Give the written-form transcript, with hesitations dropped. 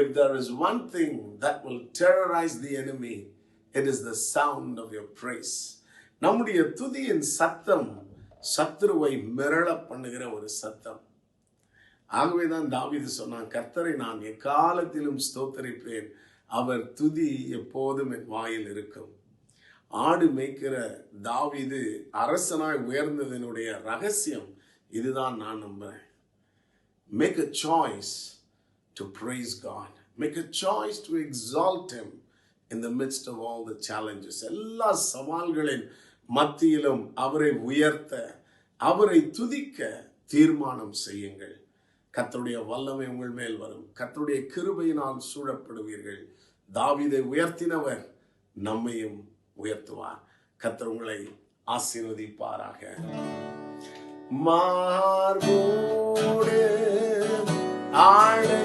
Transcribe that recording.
If there is one thing that will terrorize the enemy, it is the sound of your praise. நம்முடைய துதியின் சத்தம் சத்துருவை மிரள பண்ணுகிற ஒரு சத்தம். ஆகவேதான் தாவீது சொன்னான், கர்த்தரை நான் எக்காலத்திலும் ஸ்தோத்தரிப்பேன், அவர் துதி எப்போதும் என் வாயில் இருக்கும். ஆடு மேய்க்கிற தாவீது அரசனாய் உயர்ந்ததனுடைய ரகசியம் இதுதான் நான் நம்புறேன். Make a choice to praise God. Make a choice to exalt him in the midst of all the challenges. எல்லா சவால்களின் மத்தியிலும் அவரை உயர்த்த, அவரை துதிக்க தீர்மானம் செய்யுங்கள். கர்த்தருடைய வல்லமை உங்கள் மேல் வரும். கர்த்தருடைய கிருபையினால் சூழப்படுவீர்கள். தாவீதை உயர்த்தினவர் நம்மையும் உயர்த்துவார். கர்த்தர் உங்களை ஆசீர்வதிப்பாராக. மார்போடு ஆடை